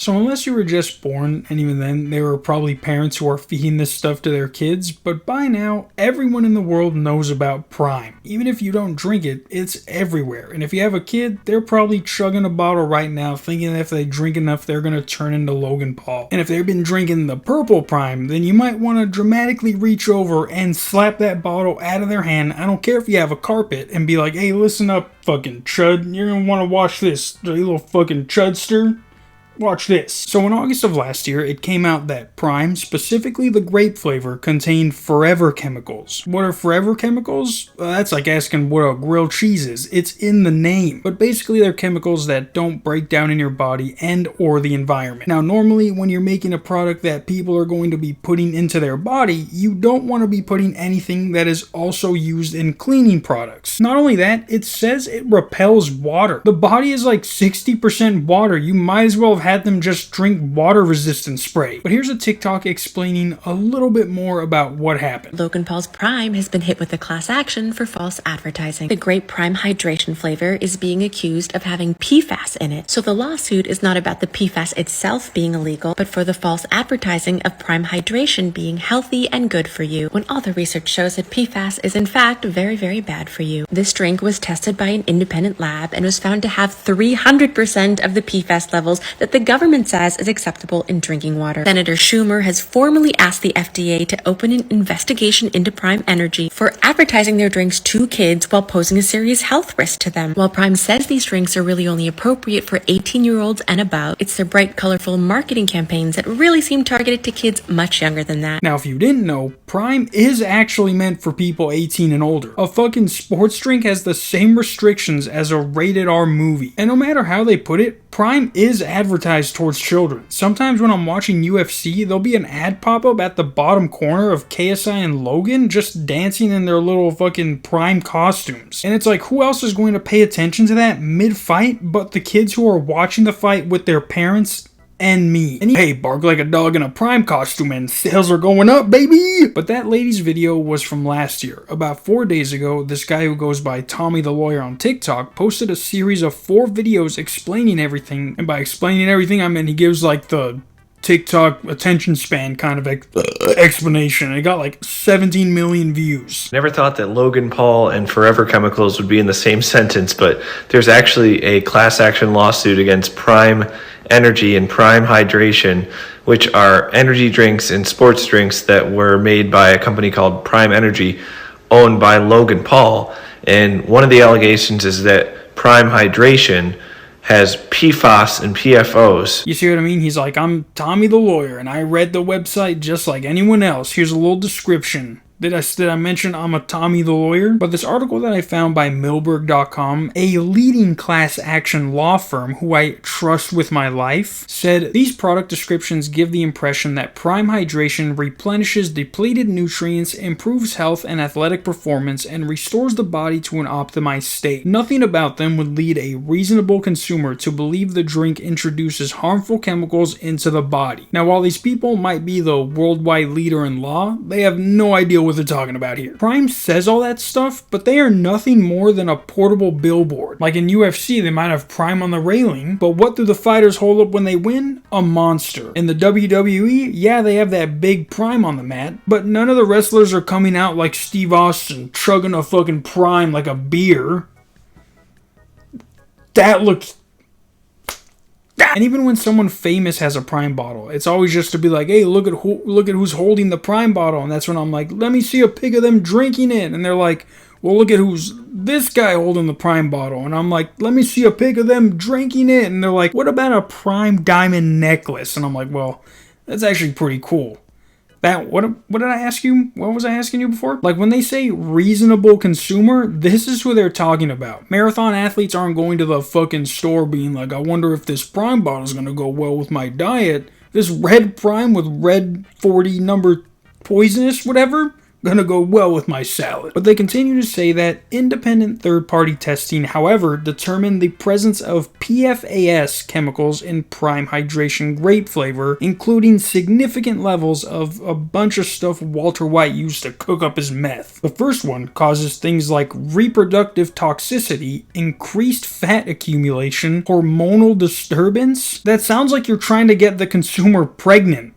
So unless you were just born, and even then, there were probably parents who are feeding this stuff to their kids, but by now, everyone in the world knows about Prime. Even if you don't drink it, it's everywhere. And if you have a kid, they're probably chugging a bottle right now, thinking that if they drink enough, they're gonna turn into Logan Paul. And if they've been drinking the purple Prime, then you might want to dramatically reach over and slap that bottle out of their hand. I don't care if you have a carpet, and be like, hey, listen up, fucking chud, you're gonna want to watch this, you little fucking chudster. Watch this. So in August of last year, it came out that Prime, specifically the grape flavor, contained forever chemicals. What are forever chemicals? That's like asking what a grilled cheese is. It's in the name. But basically they're chemicals that don't break down in your body and or the environment. Now normally when you're making a product that people are going to be putting into their body, you don't want to be putting anything that is also used in cleaning products. Not only that, it says it repels water. The body is like 60% water. You might as well have had them just drink water resistant spray. But here's a TikTok explaining a little bit more about what happened. Logan Paul's Prime has been hit with a class action for false advertising. The grape Prime hydration flavor is being accused of having PFAS in it. So the lawsuit is not about the PFAS itself being illegal, but for the false advertising of Prime hydration being healthy and good for you, when all the research shows that PFAS is in fact very, very bad for you. This drink was tested by an independent lab and was found to have 300% of the PFAS levels that the government says is acceptable in drinking water. Senator Schumer has formally asked the FDA to open an investigation into Prime Energy for advertising their drinks to kids while posing a serious health risk to them. While Prime says these drinks are really only appropriate for 18-year-olds and above, it's their bright, colorful marketing campaigns that really seem targeted to kids much younger than that. Now, if you didn't know, Prime is actually meant for people 18 and older. A fucking sports drink has the same restrictions as a rated R movie. And no matter how they put it, Prime is advertised towards children. Sometimes when I'm watching UFC, there'll be an ad pop up at the bottom corner of KSI and Logan just dancing in their little fucking Prime costumes. And it's like, who else is going to pay attention to that mid-fight but the kids who are watching the fight with their parents and me? And hey, bark like a dog in a Prime costume and sales are going up, baby! But that lady's video was from last year. About 4 days ago, this guy who goes by Tommy the Lawyer on TikTok posted a series of 4 videos explaining everything. And by explaining everything, I mean he gives like the TikTok attention span kind of explanation. It got like 17 million views. Never thought that Logan Paul and Forever Chemicals would be in the same sentence, but there's actually a class action lawsuit against Prime Energy and Prime Hydration, which are energy drinks and sports drinks that were made by a company called Prime Energy, owned by Logan Paul. And one of the allegations is that Prime Hydration has PFAS and PFOs. You see what I mean? He's like, I'm Tommy the Lawyer, and I read the website just like anyone else. Here's a little description. Did I mention I'm a Tommy the Lawyer? But this article that I found by Milberg.com, a leading class action law firm who I trust with my life, said these product descriptions give the impression that Prime Hydration replenishes depleted nutrients, improves health and athletic performance, and restores the body to an optimized state. Nothing about them would lead a reasonable consumer to believe the drink introduces harmful chemicals into the body. Now, while these people might be the worldwide leader in law, they have no idea what they're talking about here. Prime says all that stuff, but they are nothing more than a portable billboard. Like in UFC, they might have Prime on the railing, but what do the fighters hold up when they win? A monster. In the WWE, yeah, they have that big Prime on the mat, but none of the wrestlers are coming out like Steve Austin, chugging a fucking Prime like a beer. That looks... And even when someone famous has a Prime bottle, it's always just to be like, hey, look at who's holding the Prime bottle. And that's when I'm like, let me see a pic of them drinking it. And they're like, well, look at who's this guy holding the Prime bottle. And I'm like, let me see a pic of them drinking it. And they're like, what about a Prime diamond necklace? And I'm like, well, that's actually pretty cool. What did I ask you? What was I asking you before? Like when they say reasonable consumer, this is who they're talking about. Marathon athletes aren't going to the fucking store being like, I wonder if this Prime bottle is going to go well with my diet. This red Prime with red 40 number poisonous, whatever. Gonna go well with my salad. But they continue to say that independent third-party testing, however, determined the presence of PFAS chemicals in Prime Hydration grape flavor, including significant levels of a bunch of stuff Walter White used to cook up his meth. The first one causes things like reproductive toxicity, increased fat accumulation, hormonal disturbance. That sounds like you're trying to get the consumer pregnant.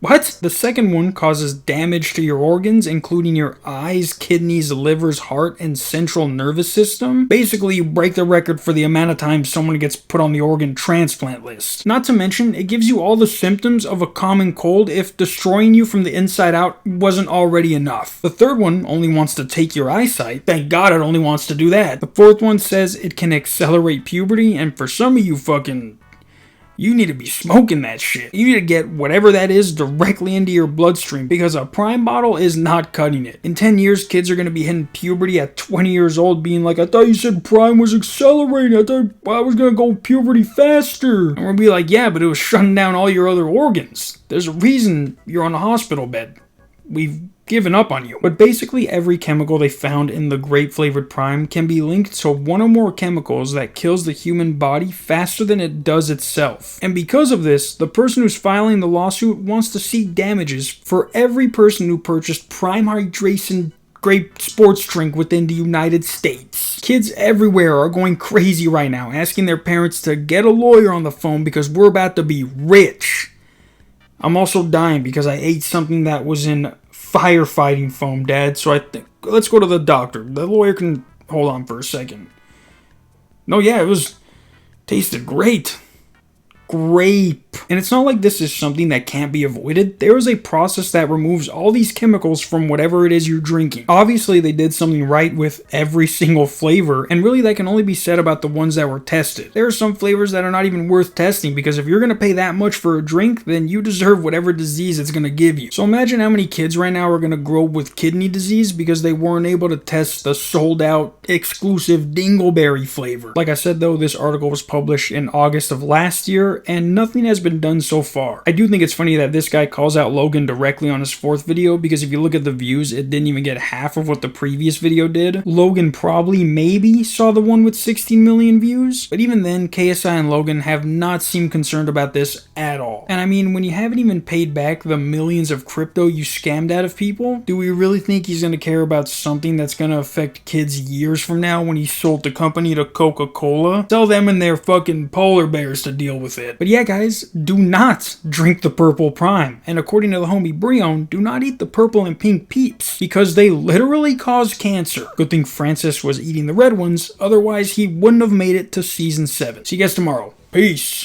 What? The second one causes damage to your organs, including your eyes, kidneys, livers, heart, and central nervous system. Basically, you break the record for the amount of times someone gets put on the organ transplant list. Not to mention, it gives you all the symptoms of a common cold if destroying you from the inside out wasn't already enough. The third one only wants to take your eyesight. Thank God it only wants to do that. The fourth one says it can accelerate puberty, and for some of you you need to be smoking that shit. You need to get whatever that is directly into your bloodstream because a Prime bottle is not cutting it. In 10 years, kids are going to be hitting puberty at 20 years old being like, I thought you said Prime was accelerating. I thought I was going to go puberty faster. And we'll be like, yeah, but it was shutting down all your other organs. There's a reason you're on a hospital bed. We've given up on you. But basically every chemical they found in the grape flavored Prime can be linked to one or more chemicals that kills the human body faster than it does itself. And because of this, the person who's filing the lawsuit wants to seek damages for every person who purchased Prime Hydration grape sports drink within the United States. Kids everywhere are going crazy right now, asking their parents to get a lawyer on the phone because we're about to be rich. I'm also dying because I ate something that was in firefighting foam, Dad, so I think let's go to the doctor. The lawyer can hold on for a second. No, yeah, it tasted great. Grape. And it's not like this is something that can't be avoided. There is a process that removes all these chemicals from whatever it is you're drinking. Obviously, they did something right with every single flavor, and really that can only be said about the ones that were tested. There are some flavors that are not even worth testing because if you're going to pay that much for a drink, then you deserve whatever disease it's going to give you. So imagine how many kids right now are going to grow up with kidney disease because they weren't able to test the sold out exclusive dingleberry flavor. Like I said though, this article was published in August of last year, and nothing has been done so far. I do think it's funny that this guy calls out Logan directly on his fourth video because if you look at the views, it didn't even get half of what the previous video did. Logan probably maybe saw the one with 16 million views, but even then, KSI and Logan have not seemed concerned about this at all. And I mean, when you haven't even paid back the millions of crypto you scammed out of people, do we really think he's gonna care about something that's gonna affect kids years from now when he sold the company to Coca-Cola? Tell them and their fucking polar bears to deal with it. But yeah, guys, do not drink the purple Prime. And according to the homie Brion, do not eat the purple and pink peeps because they literally cause cancer. Good thing Francis was eating the red ones, otherwise he wouldn't have made it to season 7. See you guys tomorrow. Peace.